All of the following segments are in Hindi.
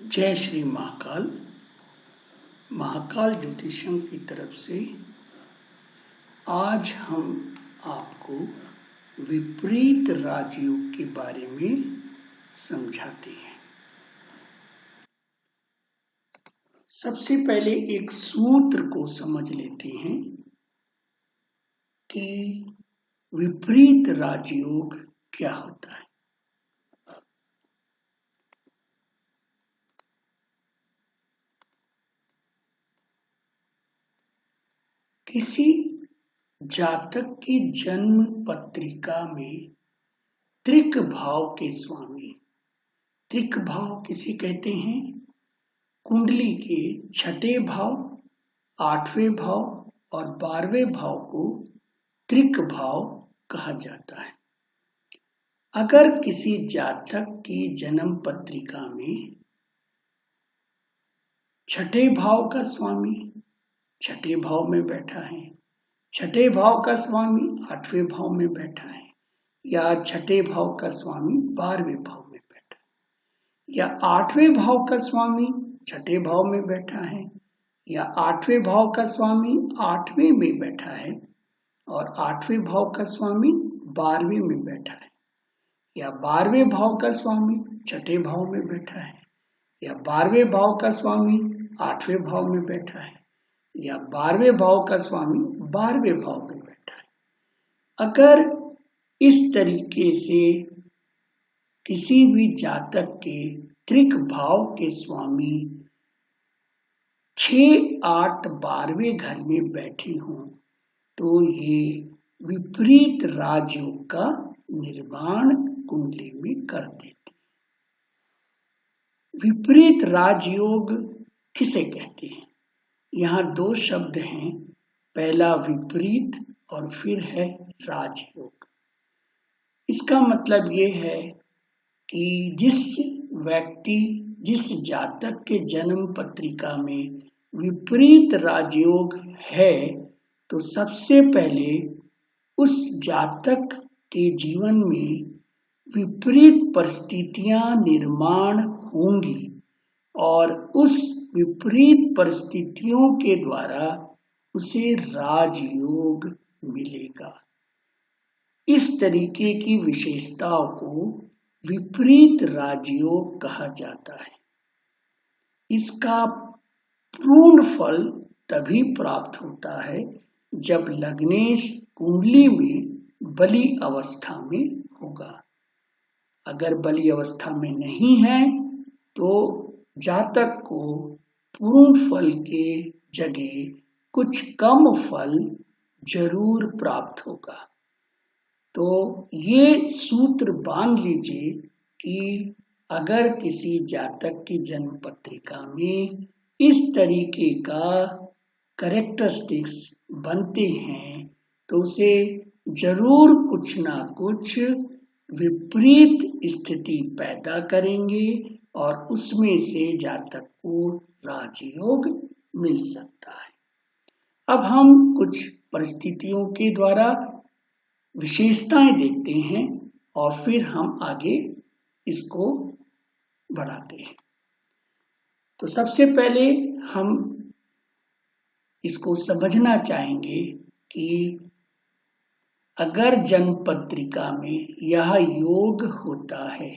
जय श्री महाकाल। महाकाल ज्योतिषम की तरफ से आज हम आपको विपरीत राजयोग के बारे में समझाते हैं। सबसे पहले एक सूत्र को समझ लेते हैं कि विपरीत राजयोग क्या होता है। किसी जातक की जन्म पत्रिका में त्रिक भाव के स्वामी, त्रिक भाव किसे कहते हैं? कुंडली के छठे भाव, आठवें भाव और 12वें भाव को त्रिक भाव कहा जाता है। अगर किसी जातक की जन्म पत्रिका में छठे भाव का स्वामी छठे भाव में बैठा है, छठे भाव का स्वामी 8वें भाव में बैठा है, या छठे भाव का स्वामी 12वें भाव में बैठा है, या 8वें भाव का स्वामी छठे भाव में बैठा है, या 8वें भाव का स्वामी 8वें में बैठा है और 8वें भाव का स्वामी 12वें में बैठा है, या 12वें भाव का स्वामी छठे भाव में बैठा है, या 12वें भाव का स्वामी 8वें भाव में बैठा है, या 12वें भाव का स्वामी 12वें भाव में बैठा है। अगर इस तरीके से किसी भी जातक के त्रिक भाव के स्वामी 6, 8, 12वें घर में बैठे हों तो ये विपरीत राजयोग का निर्माण कुंडली में कर देते। विपरीत राजयोग किसे कहते हैं? यहाँ 2 शब्द हैं, पहला विपरीत और फिर है राजयोग। इसका मतलब ये है कि जिस जातक के जन्म पत्रिका में विपरीत राजयोग है तो सबसे पहले उस जातक के जीवन में विपरीत परिस्थितियां निर्माण होंगी और उस विपरीत परिस्थितियों के द्वारा उसे राजयोग मिलेगा। इस तरीके की विशेषताओं को विपरीत राजयोग कहा जाता है। इसका पूर्ण फल तभी प्राप्त होता है जब लग्नेश कुंडली में बली अवस्था में होगा। अगर बली अवस्था में नहीं है तो जातक को पूर्ण फल के जगह कुछ कम फल जरूर प्राप्त होगा। तो ये सूत्र बांध लीजिए कि अगर किसी जातक की जन्म पत्रिका में इस तरीके का कैरेक्टरिस्टिक्स बनते हैं तो उसे जरूर कुछ ना कुछ विपरीत स्थिति पैदा करेंगे और उसमें से जातक को राजयोग मिल सकता है। अब हम कुछ परिस्थितियों के द्वारा विशेषताएं देखते हैं और फिर हम आगे इसको बढ़ाते हैं। तो सबसे पहले हम इसको समझना चाहेंगे कि अगर जन्म पत्रिका में यह योग होता है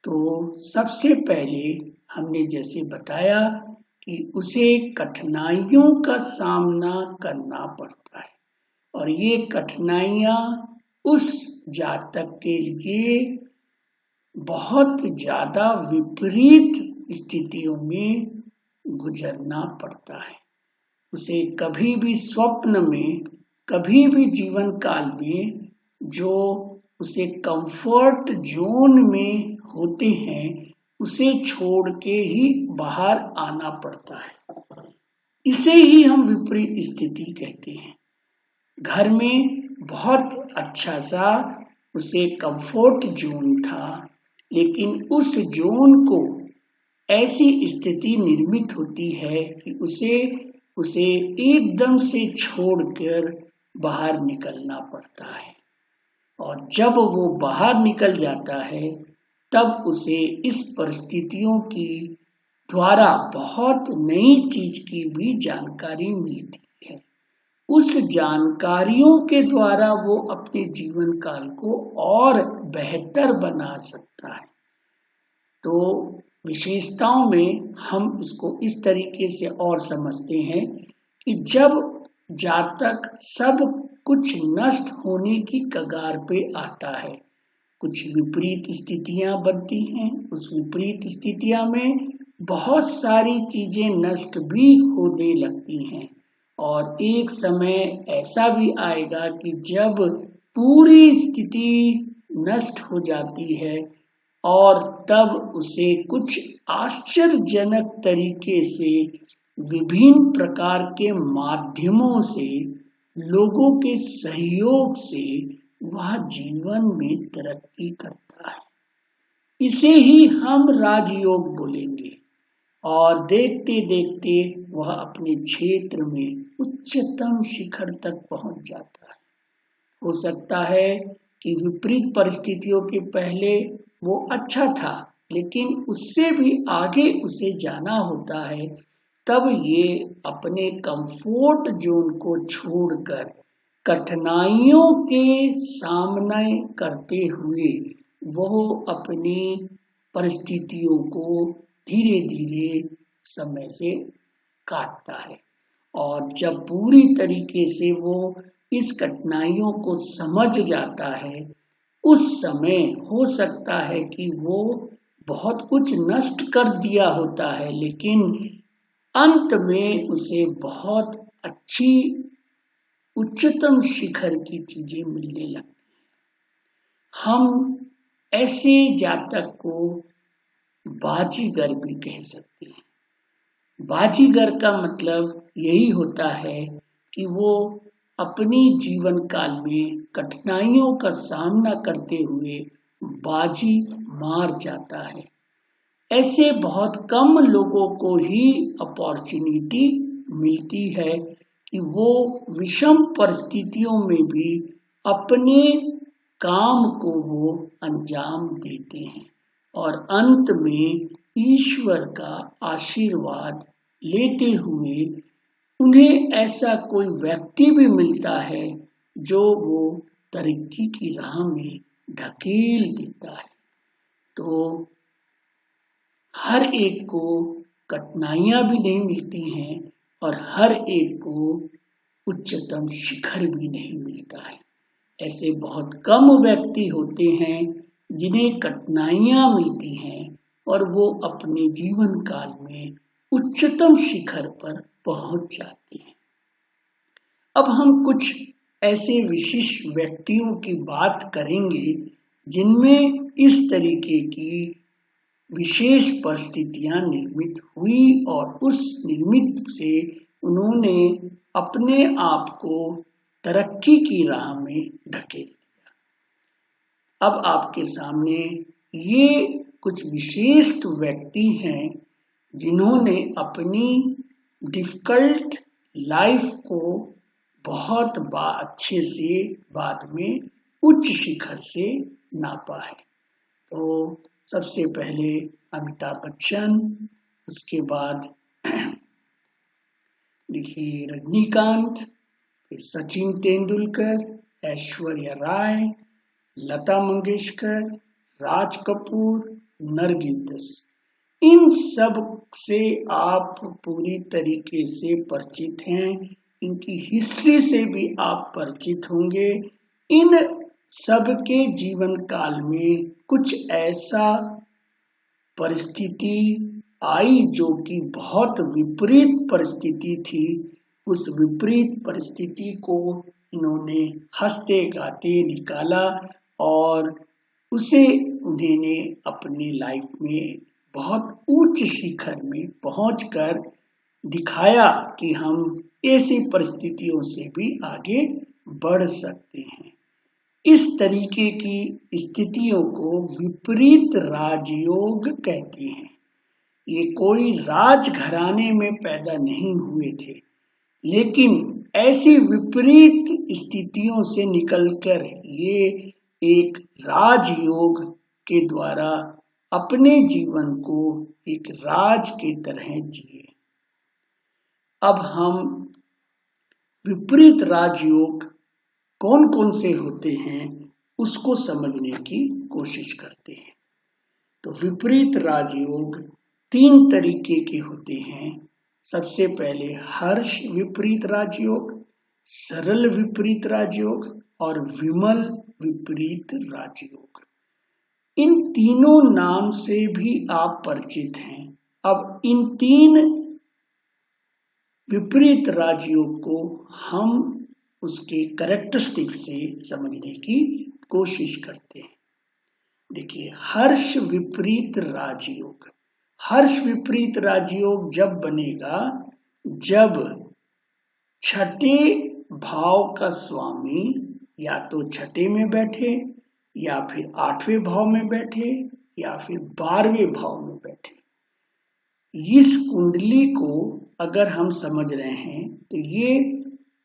तो सबसे पहले हमने जैसे बताया कि उसे कठिनाइयों का सामना करना पड़ता है और ये कठिनाइयां उस जातक के लिए बहुत ज्यादा विपरीत स्थितियों में गुजरना पड़ता है। उसे कभी भी स्वप्न में, कभी भी जीवन काल में जो उसे कंफर्ट जोन में होते हैं उसे छोड़ के ही बाहर आना पड़ता है। इसे ही हम विपरीत स्थिति कहते हैं। घर में बहुत अच्छा सा उसे कंफर्ट जोन था, लेकिन उस जोन को ऐसी स्थिति निर्मित होती है कि उसे एकदम से छोड़कर बाहर निकलना पड़ता है और जब वो बाहर निकल जाता है तब उसे इस परिस्थितियों की द्वारा बहुत नई चीज की भी जानकारी मिलती है। उस जानकारियों के द्वारा वो अपने जीवन काल को और बेहतर बना सकता है। तो विशेषताओं में हम इसको इस तरीके से और समझते हैं कि जब जातक सब कुछ नष्ट होने की कगार पे आता है, कुछ विपरीत स्थितियां बनती हैं, उस विपरीत स्थितियां में बहुत सारी चीजें नष्ट भी होने लगती हैं, और एक समय ऐसा भी आएगा कि जब पूरी स्थिति नष्ट हो जाती है और तब उसे कुछ आश्चर्यजनक तरीके से विभिन्न प्रकार के माध्यमों से, लोगों के सहयोग से वह जीवन में तरक्की करता है। इसे ही हम राजयोग बोलेंगे, और देखते देखते वह अपने क्षेत्र में उच्चतम शिखर तक पहुंच जाता है। हो सकता है कि विपरीत परिस्थितियों के पहले वो अच्छा था, लेकिन उससे भी आगे उसे जाना होता है, तब ये अपने कंफर्ट जोन को छोड़कर कठिनाइयों के सामना करते हुए वो अपनी परिस्थितियों को धीरे धीरे समय से काटता है। और जब पूरी तरीके से वो इस कठिनाइयों को समझ जाता है, उस समय हो सकता है कि वो बहुत कुछ नष्ट कर दिया होता है, लेकिन अंत में उसे बहुत अच्छी उच्चतम शिखर की चीजें मिलने लगती हैं। हम ऐसे जातक को बाजीगर भी कह सकते हैं। बाजीगर का मतलब यही होता है कि वो अपनी जीवन काल में कठिनाइयों का सामना करते हुए बाजी मार जाता है। ऐसे बहुत कम लोगों को ही अपॉर्चुनिटी मिलती है कि वो विषम परिस्थितियों में भी अपने काम को वो अंजाम देते हैं, और अंत में ईश्वर का आशीर्वाद लेते हुए उन्हें ऐसा कोई व्यक्ति भी मिलता है जो वो तरक्की की राह में ढकेल देता है। तो हर एक को कठिनाइयां भी नहीं मिलती हैं, और हर एक को उच्चतम शिखर भी नहीं मिलता है। ऐसे बहुत कम व्यक्ति होते हैं जिन्हें कठिनाइयां मिलती हैं और वो अपने जीवन काल में उच्चतम शिखर पर पहुंच जाते हैं। अब हम कुछ ऐसे विशिष्ट व्यक्तियों की बात करेंगे जिनमें इस तरीके की विशेष परिस्थितियां निर्मित हुई और उस निर्मित से उन्होंने अपने आप को तरक्की की राह में ढकेल दिया। अब आपके सामने ये कुछ विशिष्ट व्यक्ति हैं जिन्होंने अपनी डिफिकल्ट लाइफ को बहुत अच्छे से बाद में उच्च शिखर से नापा है। तो सबसे पहले अमिताभ बच्चन, उसके बाद देखिए रजनीकांत, फिर सचिन तेंदुलकर, ऐश्वर्या राय, लता मंगेशकर, राज कपूर, नरगिस, इन सब से आप पूरी तरीके से परिचित हैं। इनकी हिस्ट्री से भी आप परिचित होंगे। इन सबके जीवन काल में कुछ ऐसा परिस्थिति आई जो कि बहुत विपरीत परिस्थिति थी। उस विपरीत परिस्थिति को इन्होंने हंसते गाते निकाला और उसे उन्होंने अपनी लाइफ में बहुत उच्च शिखर में पहुंचकर दिखाया कि हम ऐसी परिस्थितियों से भी आगे बढ़ सकते हैं। इस तरीके की स्थितियों को विपरीत राजयोग कहते हैं। ये कोई राजघराने में पैदा नहीं हुए थे, लेकिन ऐसी विपरीत स्थितियों से निकलकर ये एक राजयोग के द्वारा अपने जीवन को एक राज के तरह जिए। अब हम विपरीत राजयोग कौन कौन से होते हैं उसको समझने की कोशिश करते हैं। तो विपरीत राजयोग 3 तरीके के होते हैं। सबसे पहले हर्ष विपरीत राजयोग, सरल विपरीत राजयोग और विमल विपरीत राजयोग। इन तीनों नाम से भी आप परिचित हैं। अब इन 3 विपरीत राजयोग को हम उसके कैरेक्टरिस्टिक्स से समझने की कोशिश करते हैं। देखिए, हर्ष विपरीत राजयोग। हर्ष विपरीत राजयोग जब बनेगा जब छठे भाव का स्वामी या तो छठे में बैठे या फिर 8वें भाव में बैठे या फिर 12वें भाव में बैठे। इस कुंडली को अगर हम समझ रहे हैं तो ये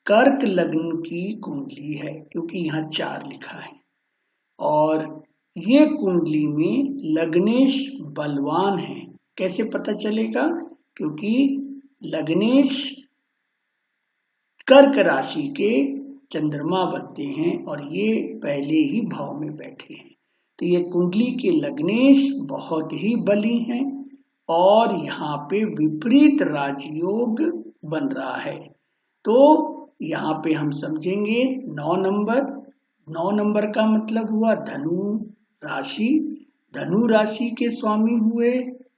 कर्क लग्न की कुंडली है, क्योंकि यहाँ 4 लिखा है। और ये कुंडली में लग्नेश बलवान है। कैसे पता चलेगा? क्योंकि लग्नेश कर्क राशि के चंद्रमा बनते हैं और ये पहले ही भाव में बैठे हैं। तो ये कुंडली के लग्नेश बहुत ही बली हैं और यहाँ पे विपरीत राजयोग बन रहा है। तो यहाँ पे हम समझेंगे 9 नंबर। 9 नंबर का मतलब हुआ धनु राशि। धनु राशि के स्वामी हुए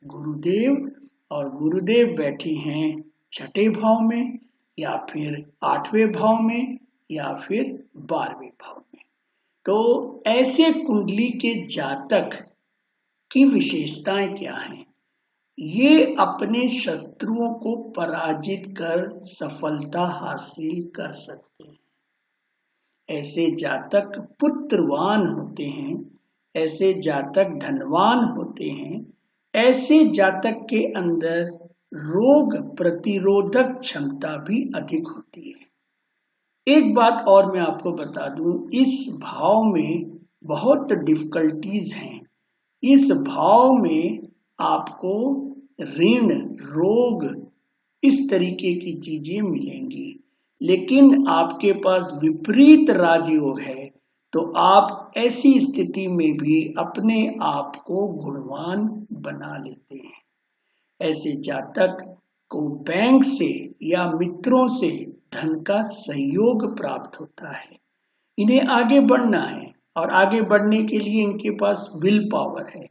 गुरुदेव और गुरुदेव बैठे हैं छठे भाव में या फिर 8वें भाव में या फिर 12वें भाव में। तो ऐसे कुंडली के जातक की विशेषताएं क्या हैं? ये अपने शत्रुओं को पराजित कर सफलता हासिल कर सकते हैं। ऐसे जातक पुत्रवान होते हैं, ऐसे जातक धनवान होते हैं, ऐसे जातक के अंदर रोग प्रतिरोधक क्षमता भी अधिक होती है। एक बात और मैं आपको बता दूं, इस भाव में बहुत डिफिकल्टीज हैं। इस भाव में आपको ऋण, रोग, इस तरीके की चीजें मिलेंगी। लेकिन आपके पास विपरीत राजयोग है तो आप ऐसी स्थिति में भी अपने आप को गुणवान बना लेते हैं। ऐसे जातक को बैंक से या मित्रों से धन का सहयोग प्राप्त होता है। इन्हें आगे बढ़ना है और आगे बढ़ने के लिए इनके पास विल पावर है।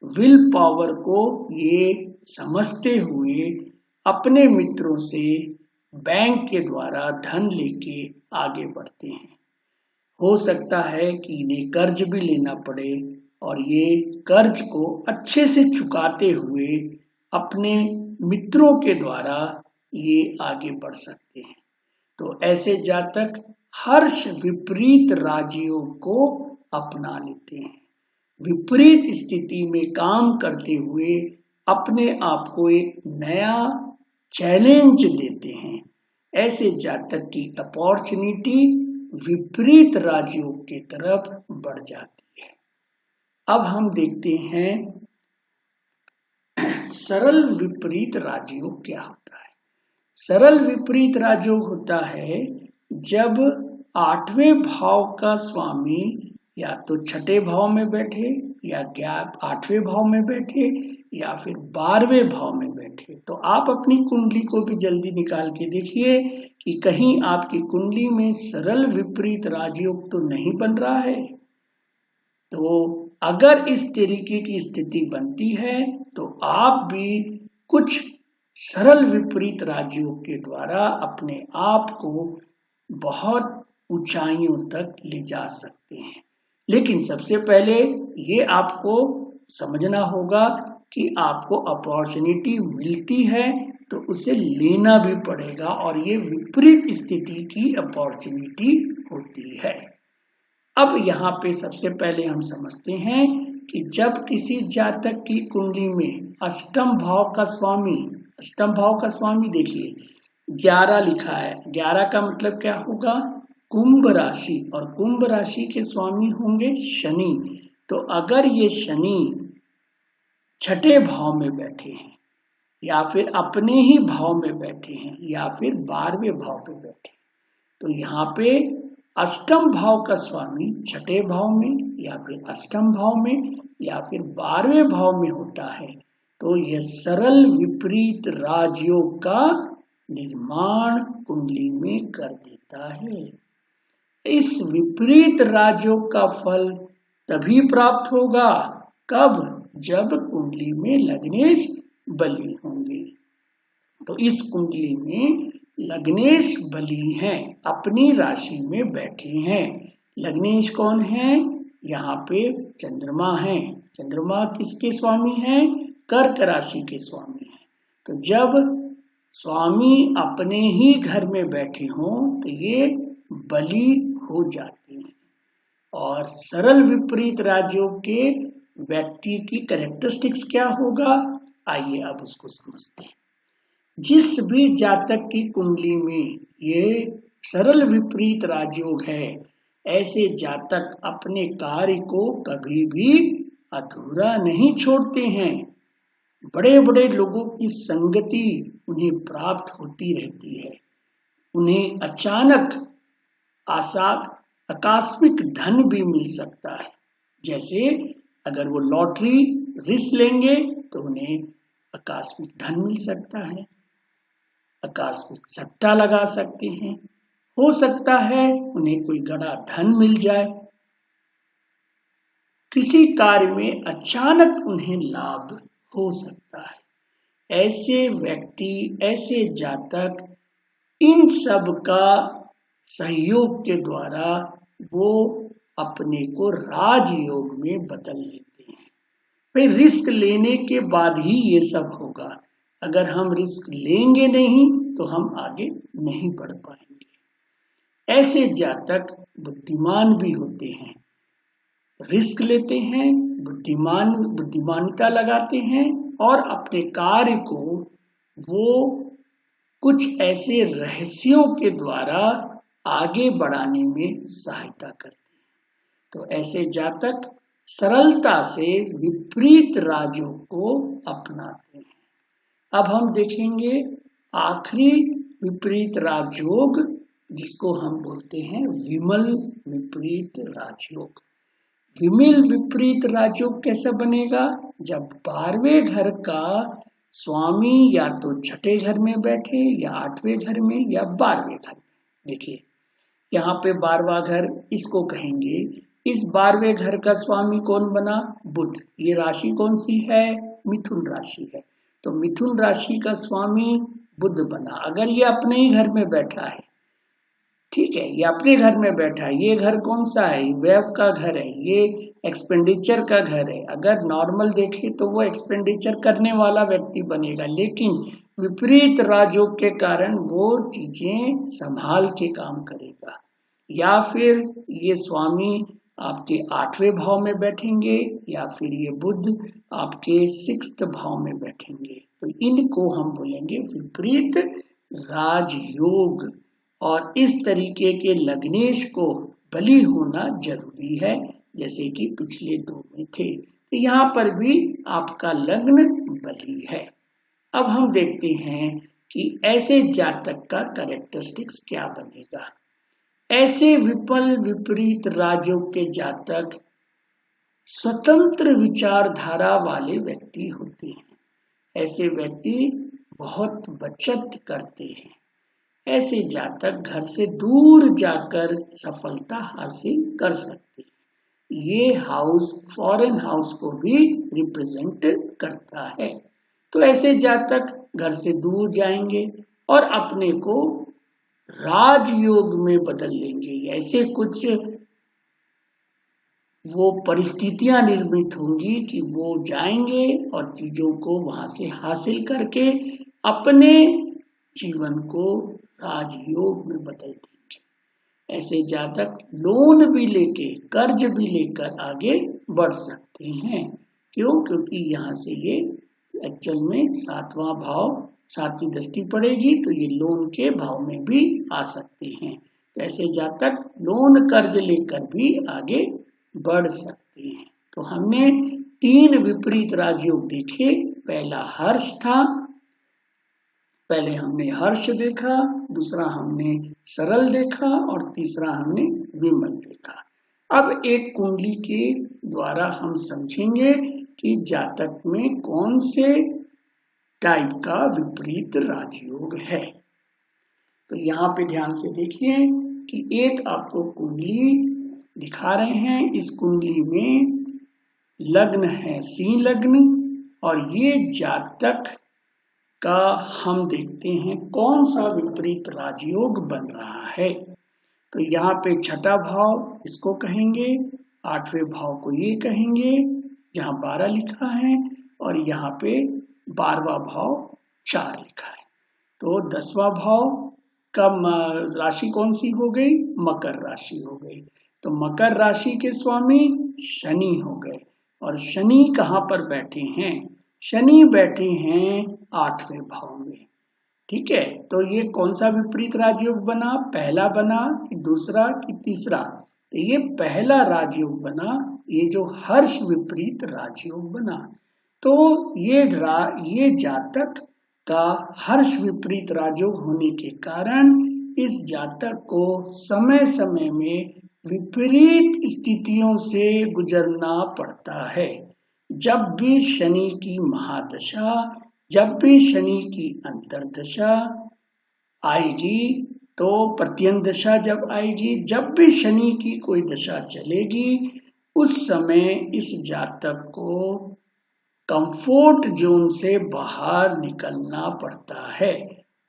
विल पावर को ये समझते हुए अपने मित्रों से बैंक के द्वारा धन लेके आगे बढ़ते हैं। हो सकता है कि इन्हें कर्ज भी लेना पड़े और ये कर्ज को अच्छे से चुकाते हुए अपने मित्रों के द्वारा ये आगे बढ़ सकते हैं। तो ऐसे जातक हर्ष विपरीत राजयोग को अपना लेते हैं। विपरीत स्थिति में काम करते हुए अपने आप को एक नया चैलेंज देते हैं। ऐसे जातक की अपॉर्चुनिटी विपरीत राजयोग की तरफ बढ़ जाती है। अब हम देखते हैं सरल विपरीत राजयोग क्या होता है। सरल विपरीत राजयोग होता है जब 8वें भाव का स्वामी या तो छठे भाव में बैठे या 8वें भाव में बैठे या फिर 12वें भाव में बैठे। तो आप अपनी कुंडली को भी जल्दी निकाल के देखिए कि कहीं आपकी कुंडली में सरल विपरीत राजयोग तो नहीं बन रहा है। तो अगर इस तरीके की स्थिति बनती है तो आप भी कुछ सरल विपरीत राजयोग के द्वारा अपने आप को बहुत ऊंचाइयों तक ले जा सकते हैं। लेकिन सबसे पहले ये आपको समझना होगा कि आपको अपॉर्चुनिटी मिलती है तो उसे लेना भी पड़ेगा और ये विपरीत स्थिति की अपॉर्चुनिटी होती है। अब यहाँ पे सबसे पहले हम समझते हैं कि जब किसी जातक की कुंडली में अष्टम भाव का स्वामी देखिए 11 लिखा है। 11 का मतलब क्या होगा? कुंभ राशि, और कुंभ राशि के स्वामी होंगे शनि। तो अगर ये शनि छठे भाव में बैठे हैं, या फिर अपने ही भाव में बैठे हैं, या फिर 12वें भाव में बैठे हैं, तो यहाँ पे अष्टम भाव का स्वामी छठे भाव में या फिर अष्टम भाव में या फिर 12वें भाव में होता है, तो यह सरल विपरीत राजयोग का निर्माण कुंडली में कर देता है। इस विपरीत राजयोग का फल तभी प्राप्त होगा, कब? जब कुंडली में लग्नेश बली होंगे। तो इस कुंडली में लग्नेश बली हैं, अपनी राशि में बैठे हैं। लग्नेश कौन है? यहाँ पे चंद्रमा है। चंद्रमा किसके स्वामी हैं? कर्क राशि के स्वामी हैं। तो जब स्वामी अपने ही घर में बैठे हों तो ये बली हो जाते हैं। और सरल विपरीत राजयोग के व्यक्ति की कैरेक्टरिस्टिक्स क्या होगा, आइए अब उसको समझते हैं। जिस भी जातक की कुंडली में ये सरल विपरीत राजयोग है, ऐसे जातक अपने कार्य को कभी भी अधूरा नहीं छोड़ते हैं। बड़े बड़े लोगों की संगति उन्हें प्राप्त होती रहती है। उन्हें अचानक आकस्मिक धन भी मिल सकता है। जैसे अगर वो लॉटरी रिस्क लेंगे तो उन्हें आकस्मिक धन मिल सकता है, आकस्मिक सट्टा लगा सकते हैं, हो सकता है उन्हें कोई बड़ा धन मिल जाए, किसी कार्य में अचानक उन्हें लाभ हो सकता है। ऐसे व्यक्ति, ऐसे जातक इन सब का सहयोग के द्वारा वो अपने को राजयोग में बदल लेते हैं। भाई रिस्क लेने के बाद ही ये सब होगा। अगर हम रिस्क लेंगे नहीं तो हम आगे नहीं बढ़ पाएंगे। ऐसे जातक बुद्धिमान भी होते हैं, रिस्क लेते हैं, बुद्धिमानिता लगाते हैं और अपने कार्य को वो कुछ ऐसे रहस्यों के द्वारा आगे बढ़ाने में सहायता करते हैं। तो ऐसे जातक सरलता से विपरीत राजयोग को अपनाते हैं। अब हम देखेंगे आखिरी विपरीत राजयोग, जिसको हम बोलते हैं विमल विपरीत राजयोग। विमल विपरीत राजयोग कैसा बनेगा? जब 12वें घर का स्वामी या तो छठे घर में बैठे या 8वें घर में या 12वें घर में। देखिए यहाँ पे 12वां घर इसको कहेंगे। इस 12वें घर का स्वामी कौन बना? बुध। ये राशि कौन सी है? मिथुन राशि है। तो मिथुन राशि का स्वामी बुध बना। अगर ये अपने ही घर में बैठा है, ठीक है, ये अपने घर में बैठा है, ये घर कौन सा है? व्यय का घर है, ये एक्सपेंडिचर का घर है। अगर नॉर्मल देखें तो वो एक्सपेंडिचर करने वाला व्यक्ति बनेगा, लेकिन विपरीत राजयोग के कारण वो चीजें संभाल के काम करेगा। या फिर ये स्वामी आपके 8वें भाव में बैठेंगे या फिर ये बुध आपके 6th भाव में बैठेंगे। तो इनको हम बोलेंगे विपरीत राजयोग। और इस तरीके के लग्नेश को बली होना जरूरी है, जैसे कि पिछले 2 में थे। तो यहाँ पर भी आपका लग्न बली है। अब हम देखते हैं कि ऐसे जातक का कैरेक्टरिस्टिक्स क्या बनेगा। ऐसे विपल विपरीत राजयोग के जातक स्वतंत्र विचारधारा वाले व्यक्ति होते हैं। ऐसे व्यक्ति बहुत बचत करते हैं। ऐसे जातक घर से दूर जाकर सफलता हासिल कर सकते हैं। ये हाउस फॉरेन हाउस को भी रिप्रेजेंट करता है। तो ऐसे जातक घर से दूर जाएंगे और अपने को राजयोग में बदल लेंगे। ऐसे कुछ वो परिस्थितियां निर्मित होंगी कि वो जाएंगे और चीजों को वहां से हासिल करके अपने जीवन को राजयोग में बदल देंगे। ऐसे जातक लोन भी लेके, कर्ज भी लेकर आगे बढ़ सकते हैं। क्यों? क्योंकि यहाँ से ये एक्चुअल में 7वां भाव, 7वीं दृष्टि पड़ेगी तो ये लोन के भाव में भी आ सकते हैं। तो ऐसे जातक लोन कर्ज लेकर भी आगे बढ़ सकते हैं। तो हमने 3 विपरीत राजयोग देखे। पहला हर्ष था, पहले हमने हर्ष देखा, दूसरा हमने सरल देखा और तीसरा हमने विमल देखा। अब एक कुंडली के द्वारा हम समझेंगे कि जातक में कौन से टाइप का विपरीत राजयोग है। तो यहाँ पे ध्यान से देखिए कि एक आपको कुंडली दिखा रहे हैं। इस कुंडली में लग्न है सिंह लग्न और ये जातक का हम देखते हैं कौन सा विपरीत राजयोग बन रहा है। तो यहाँ पे छठा भाव इसको कहेंगे, 8वें भाव को ये कहेंगे जहाँ 12 लिखा है और यहाँ पे 12वां भाव 4 लिखा है। तो 10वां भाव का राशि कौन सी हो गई? मकर राशि हो गई। तो मकर राशि के स्वामी शनि हो गए और शनि कहाँ पर बैठे हैं? शनि बैठे हैं 8वें भाव में। ठीक है, तो ये कौन सा विपरीत राजयोग बना? पहला बना कि दूसरा कि तीसरा? तो ये पहला राजयोग बना, ये जो हर्ष विपरीत राजयोग बना। तो ये जातक का हर्ष विपरीत राजयोग होने के कारण इस जातक को समय समय में विपरीत स्थितियों से गुजरना पड़ता है। जब भी शनि की महादशा, जब भी शनि की अंतर्दशा आएगी, तो प्रत्यंदशा जब आएगी, जब भी शनि की कोई दशा चलेगी, उस समय इस जातक को कंफर्ट जोन से बाहर निकलना पड़ता है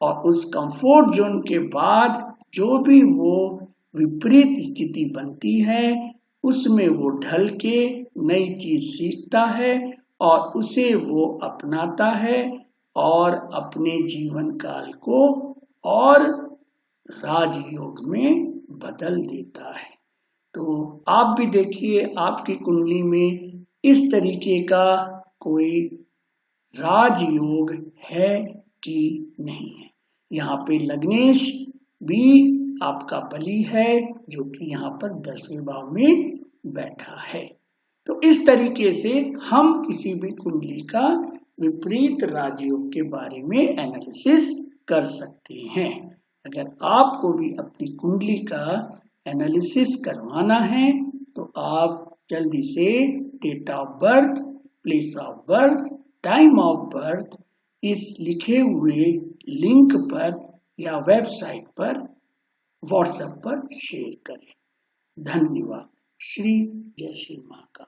और उस कंफर्ट जोन के बाद जो भी वो विपरीत स्थिति बनती है उसमें वो ढल के नई चीज सीखता है और उसे वो अपनाता है और अपने जीवन काल को और राजयोग में बदल देता है। तो आप भी देखिए आपकी कुंडली में इस तरीके का कोई राजयोग है कि नहीं है। यहाँ पे लग्नेश भी आपका बली है जो कि यहाँ पर 10वें भाव में बैठा है। तो इस तरीके से हम किसी भी कुंडली का विपरीत राजयोग के बारे में एनालिसिस कर सकते हैं। अगर आपको भी अपनी कुंडली का एनालिसिस करवाना है तो आप जल्दी से date of birth, place of birth, time of birth इस लिखे हुए लिंक पर या वेबसाइट पर व्हाट्सएप पर शेयर करें। धन्यवाद। श्री जय श्री महाकाल।